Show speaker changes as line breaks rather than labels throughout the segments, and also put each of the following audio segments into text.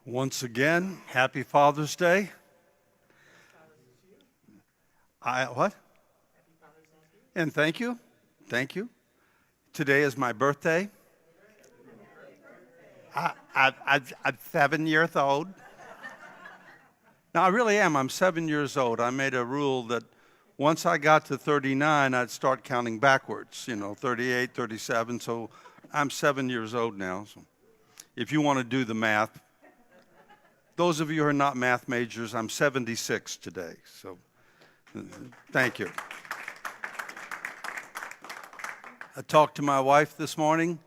Once again, happy Father's Day. What? And thank you. Thank you. Today is my birthday. I'm 7 years old. Now, I really am. I'm 7 years old. I made a rule that once I got to 39, I'd start counting backwards, 38, 37. So I'm 7 years old now. So if you want to do the math, those of you who are not math majors, I'm 76 today. So thank you. I talked to my wife this morning,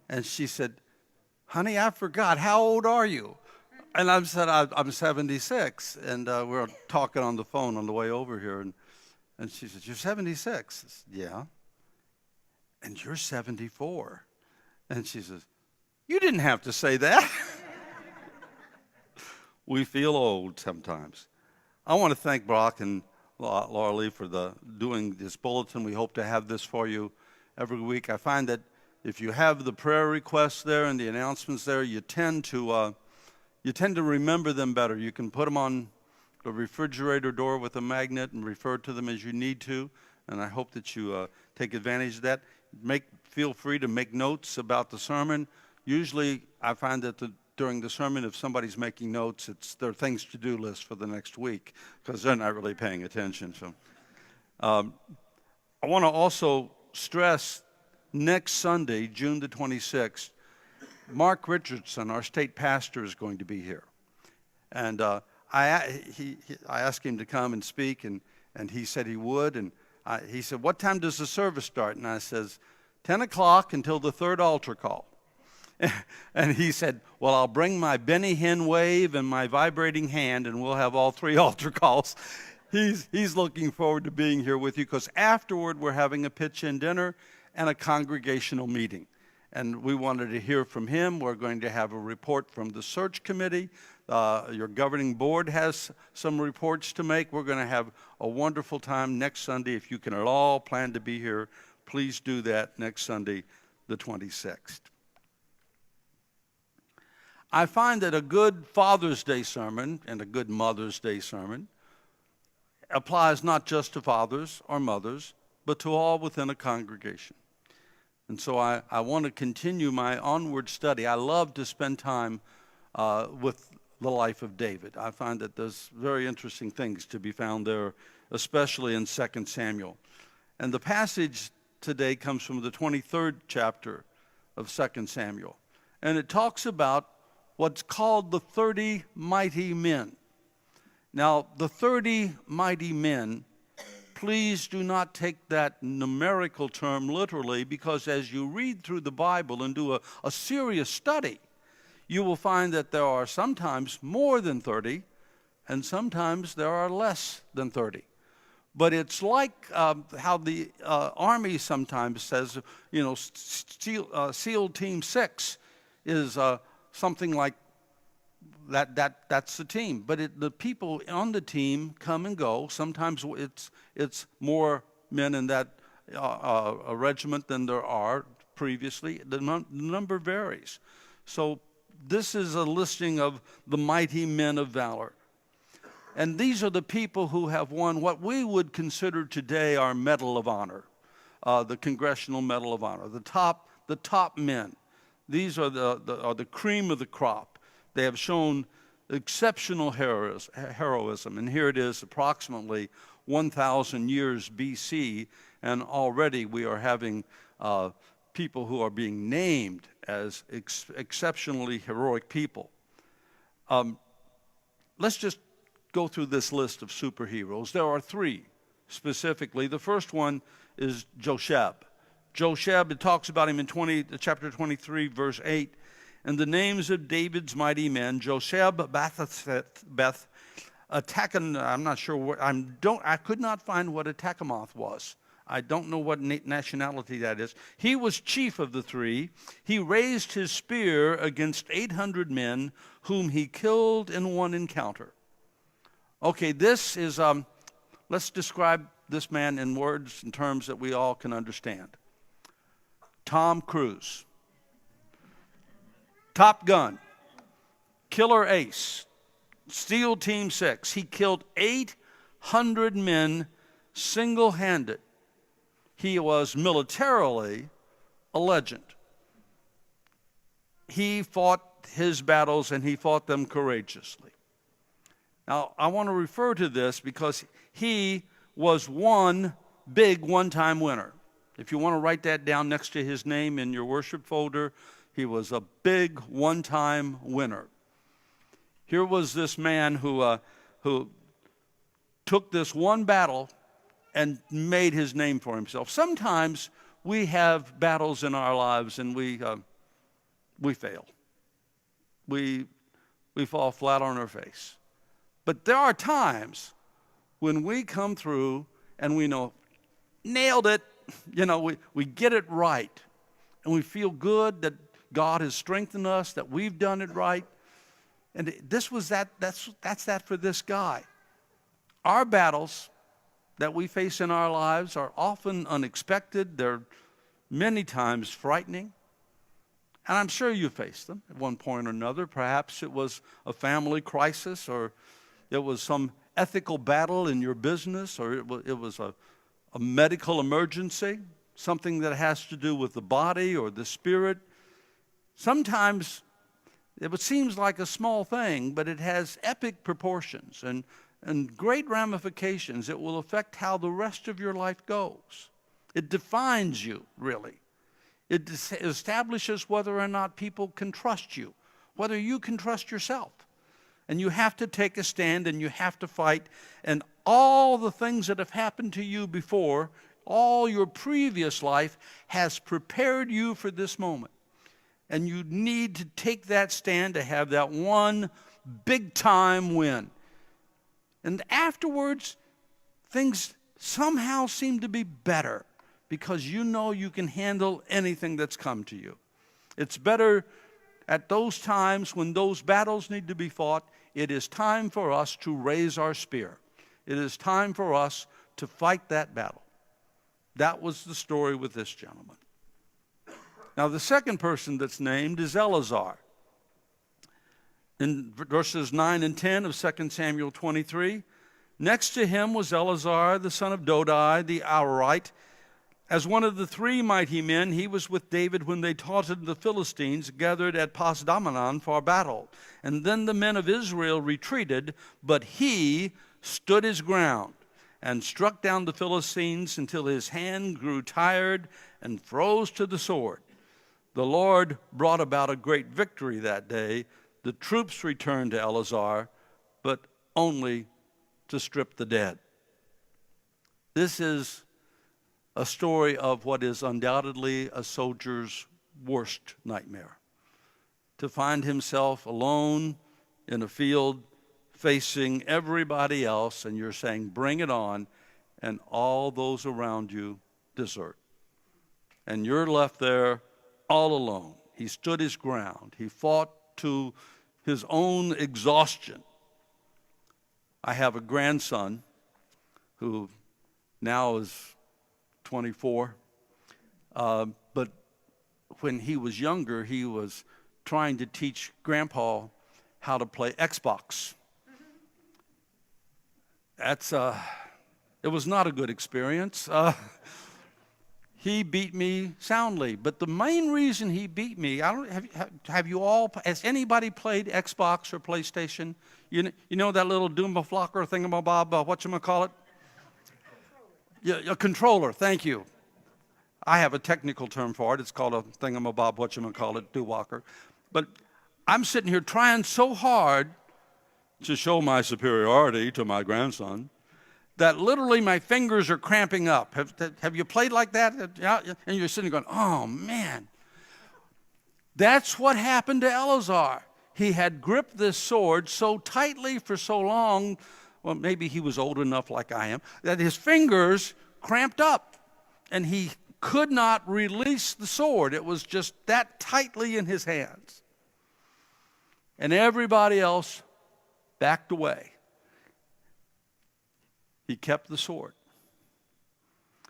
and she said, "Honey, I forgot. How old are you?" And I said, "I'm 76." And we were talking on the phone on the way over here. And she said, "You're 76?" I said, "Yeah." "And you're 74. And she says, "You didn't have to say that." We feel old sometimes. I want to thank Brock and Laura Lee for doing this bulletin. We hope to have this for you every week. I find that if you have the prayer requests there and the announcements there, you tend to remember them better. You can put them on the refrigerator door with a magnet and refer to them as you need to. And I hope that you take advantage of that. Feel free to make notes about the sermon. Usually, I find that during the sermon, if somebody's making notes, it's their things to do list for the next week because they're not really paying attention. So, I want to also stress next Sunday, June the 26th, Mark Richardson, our state pastor, is going to be here. And I asked him to come and speak, and he said he would. And he said, "What time does the service start?" And I says, 10 o'clock until the third altar call. And he said, "Well, I'll bring my Benny Hinn wave and my vibrating hand, and we'll have all three altar calls." He's looking forward to being here with you because afterward we're having a pitch-in dinner and a congregational meeting. And we wanted to hear from him. We're going to have a report from the search committee. Your governing board has some reports to make. We're going to have a wonderful time next Sunday. If you can at all plan to be here, please do that next Sunday, the 26th. I find that a good Father's Day sermon and a good Mother's Day sermon applies not just to fathers or mothers, but to all within a congregation. And so I want to continue my onward study. I love to spend time with the life of David. I find that there's very interesting things to be found there, especially in 2 Samuel. And the passage today comes from the 23rd chapter of 2 Samuel. And it talks about what's called the 30 mighty men. Now, the 30 mighty men, please do not take that numerical term literally, because as you read through the Bible and do a serious study, you will find that there are sometimes more than 30, and sometimes there are less than 30. But it's like how the Army sometimes says, SEAL Team 6 is something like that's the team. But the people on the team come and go. Sometimes it's more men in that a regiment than there are previously. The number varies. So this is a listing of the mighty men of valor. And these are the people who have won what we would consider today our Medal of Honor, the Congressional Medal of Honor, the top men. These are the cream of the crop. They have shown exceptional heroism. And here it is, approximately 1,000 years BC, and already we are having people who are being named as exceptionally heroic people. Let's just go through this list of superheroes. There are three specifically. The first one is Josheb. Josheb, it talks about him in chapter 23, verse 8. And the names of David's mighty men, Josheb, Beth, I'm not sure I could not find what a Takamoth was. I don't know what nationality that is. He was chief of the three. He raised his spear against 800 men whom he killed in one encounter. Okay, this is, let's describe this man in words and terms that we all can understand. Tom Cruise. Top Gun. killer ace, SEAL Team 6. He killed 800 men single-handed. He was militarily a legend. He fought his battles, and he fought them courageously. Now, I want to refer to this because he was one big one-time winner. If you want to write that down next to his name in your worship folder, he was a big one-time winner. Here was this man who took this one battle and made his name for himself. Sometimes we have battles in our lives and we fail. We fall flat on our face. But there are times when we come through and we know, nailed it, we get it right. And we feel good that God has strengthened us, that we've done it right. And that's that for this guy. Our battles that we face in our lives are often unexpected. They're many times frightening. And I'm sure you faced them at one point or another. Perhaps it was a family crisis, or it was some ethical battle in your business, or it was a medical emergency, something that has to do with the body or the spirit. Sometimes it seems like a small thing, but it has epic proportions and great ramifications. It will affect how the rest of your life goes. It defines you, really. It establishes whether or not people can trust you, whether you can trust yourself. And you have to take a stand and you have to fight. And all the things that have happened to you before, all your previous life has prepared you for this moment. And you need to take that stand to have that one big-time win. And afterwards, things somehow seem to be better because you know you can handle anything that's come to you. It's better at those times when those battles need to be fought. It is time for us to raise our spear. It is time for us to fight that battle. That was the story with this gentleman. Now, the second person that's named is Elezar. In verses 9 and 10 of 2 Samuel 23, next to him was Elezar, the son of Dodai, the Arorite. As one of the 3 mighty men, he was with David when they taunted the Philistines, gathered at Pasdamanan for battle. And then the men of Israel retreated, but he stood his ground and struck down the Philistines until his hand grew tired and froze to the sword. The Lord brought about a great victory that day. The troops returned to Elezar, but only to strip the dead. This is a story of what is undoubtedly a soldier's worst nightmare. To find himself alone in a field facing everybody else, and you're saying, bring it on, and all those around you desert. And you're left there all alone. He stood his ground. He fought to his own exhaustion. I have a grandson who now is 24. But when he was younger, he was trying to teach Grandpa how to play Xbox. It was not a good experience. He beat me soundly, but the main reason he beat me, has anybody played Xbox or PlayStation? You know that little Doomba Flocker thingamabob, whatchamacallit? Yeah, a controller, thank you. I have a technical term for it. It's called a thingamabob, whatchamacallit, doo-walker. But I'm sitting here trying so hard to show my superiority to my grandson that literally my fingers are cramping up. Have you played like that? And you're sitting going, oh, man. That's what happened to Elezar. He had gripped this sword so tightly for so long, well, maybe he was old enough like I am, that his fingers cramped up, and he could not release the sword. It was just that tightly in his hands. And everybody else backed away. He kept the sword,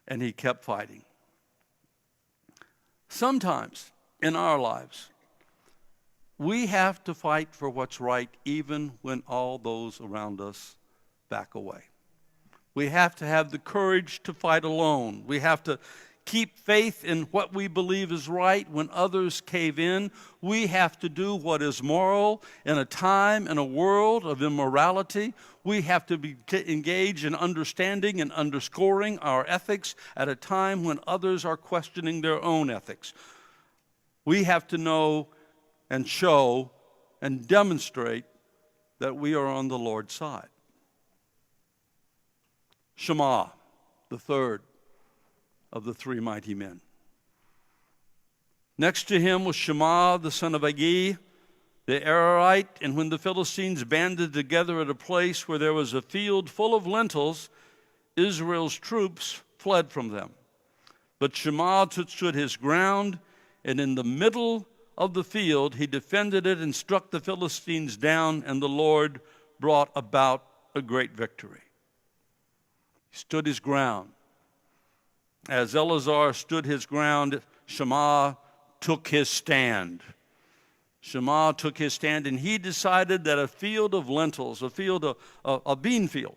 and he kept fighting. Sometimes in our lives, We have to fight for what's right even when all those around us back away. We have to have the courage to fight alone. We have to keep faith in what we believe is right when others cave in. We have to do what is moral in a time and a world of immorality. We have to be engaged in understanding and underscoring our ethics at a time when others are questioning their own ethics. We have to know and show and demonstrate that we are on the Lord's side. Shammah, the third of the three mighty men. Next to him was Shammah, the son of Agi, the Ararite, and when the Philistines banded together at a place where there was a field full of lentils, Israel's troops fled from them. But Shammah stood his ground, and in the middle of the field he defended it and struck the Philistines down, and the Lord brought about a great victory. He stood his ground. As Elezar stood his ground, Shammah took his stand. Shammah took his stand, and he decided that a field of lentils, a bean field,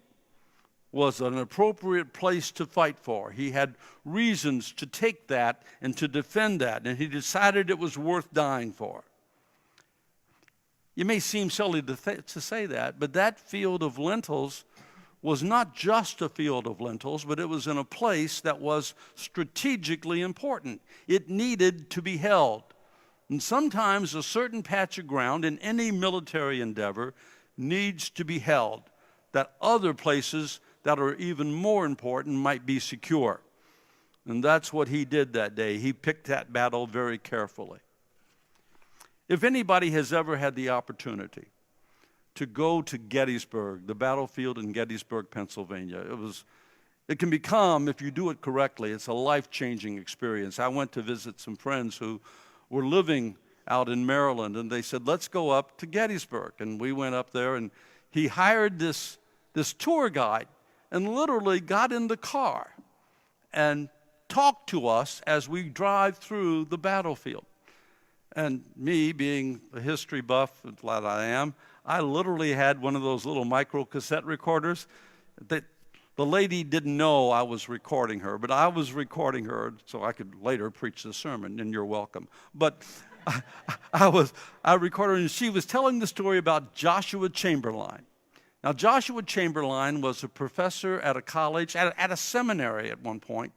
was an appropriate place to fight for. He had reasons to take that and to defend that, and he decided it was worth dying for. It may seem silly to say that, but that field of lentils was not just a field of lentils, but it was in a place that was strategically important. It needed to be held. And sometimes a certain patch of ground in any military endeavor needs to be held, that other places that are even more important might be secure. And that's what he did that day. He picked that battle very carefully. If anybody has ever had the opportunity to go to Gettysburg, the battlefield in Gettysburg, Pennsylvania, it can become, if you do it correctly, it's a life-changing experience. I went to visit some friends who were living out in Maryland, and they said, let's go up to Gettysburg. And we went up there, and he hired this tour guide and literally got in the car and talked to us as we drive through the battlefield. And me, being a history buff that I am, I literally had one of those little micro cassette recorders that the lady didn't know I was recording her, but I was recording her so I could later preach the sermon, and you're welcome. But I recorded her, and she was telling the story about Joshua Chamberlain. Now, Joshua Chamberlain was a professor at a college, at a seminary at one point,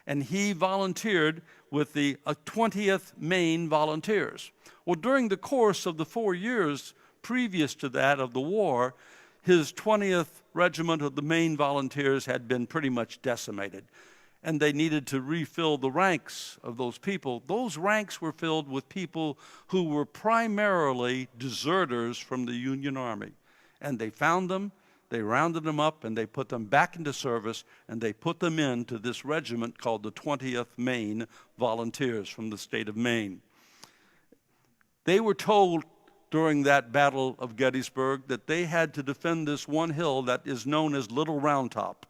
and he volunteered with the 20th Maine Volunteers. Well, during the course of the 4 years previous to that of the war, his 20th Regiment of the Maine Volunteers had been pretty much decimated, and they needed to refill the ranks of those people. Those ranks were filled with people who were primarily deserters from the Union Army, and they found them, they rounded them up, and they put them back into service, and they put them into this regiment called the 20th Maine Volunteers from the state of Maine. They were told during that Battle of Gettysburg that they had to defend this one hill that is known as Little Round Top,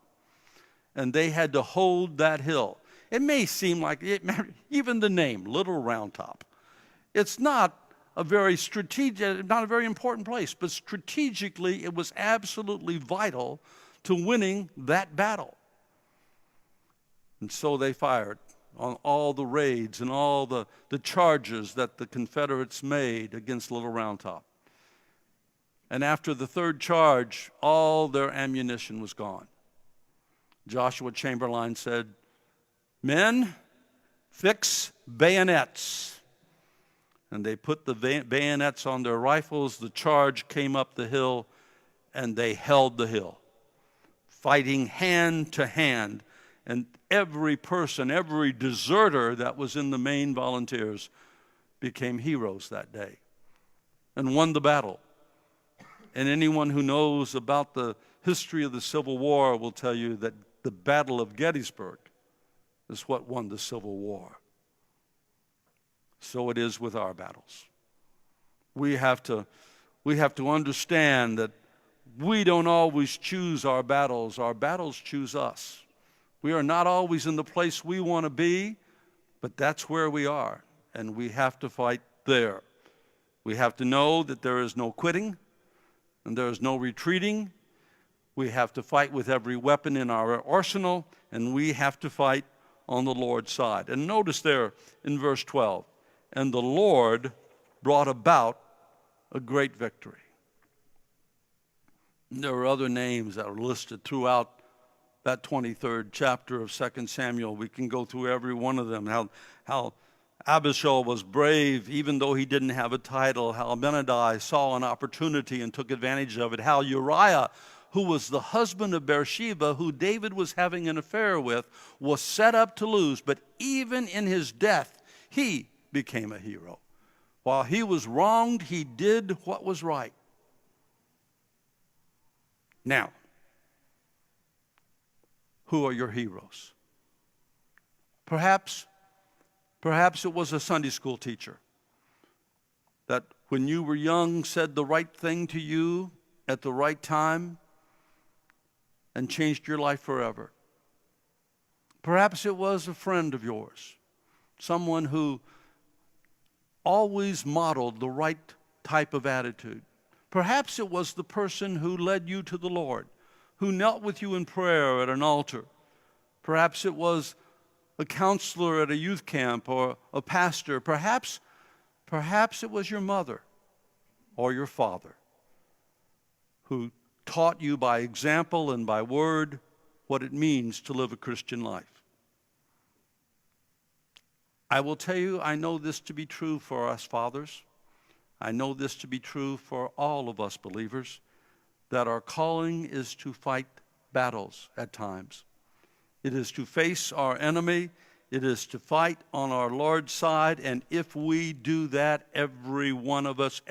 and they had to hold that hill. It may seem like, even the name, Little Round Top, it's not a very strategic, not a very important place, but strategically it was absolutely vital to winning that battle. And so they fired on all the raids and all the charges that the Confederates made against Little Round Top. And after the third charge, all their ammunition was gone. Joshua Chamberlain said, "Men, fix bayonets." And they put the bayonets on their rifles. The charge came up the hill, and they held the hill, fighting hand to hand. And every person, every deserter that was in the Maine Volunteers became heroes that day and won the battle. And anyone who knows about the history of the Civil War will tell you that the Battle of Gettysburg is what won the Civil War. So it is with our battles. We have to understand that we don't always choose our battles choose us. We are not always in the place we want to be, but that's where we are, and we have to fight there. We have to know that there is no quitting and there is no retreating. We have to fight with every weapon in our arsenal, and we have to fight on the Lord's side. And notice there in verse 12, and the Lord brought about a great victory. And there are other names that are listed throughout that 23rd chapter of 2 Samuel. We can go through every one of them. How Abishai was brave even though he didn't have a title. How Abinadi saw an opportunity and took advantage of it. How Uriah, who was the husband of Bathsheba, who David was having an affair with, was set up to lose. But even in his death, he became a hero. While he was wronged, he did what was right. Now, who are your heroes? Perhaps it was a Sunday school teacher that when you were young said the right thing to you at the right time and changed your life forever. Perhaps it was a friend of yours, someone who always modeled the right type of attitude. Perhaps it was the person who led you to the Lord, who knelt with you in prayer at an altar. Perhaps it was a counselor at a youth camp or a pastor. Perhaps it was your mother or your father who taught you by example and by word what it means to live a Christian life. I will tell you, I know this to be true for us fathers. I know this to be true for all of us believers, that our calling is to fight battles at times. It is to face our enemy. It is to fight on our Lord's side. And if we do that, every one of us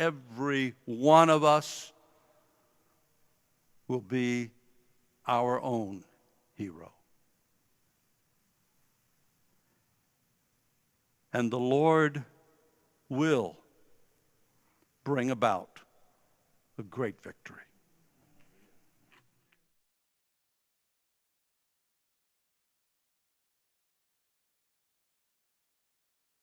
will be our own hero. And the Lord will bring about a great victory.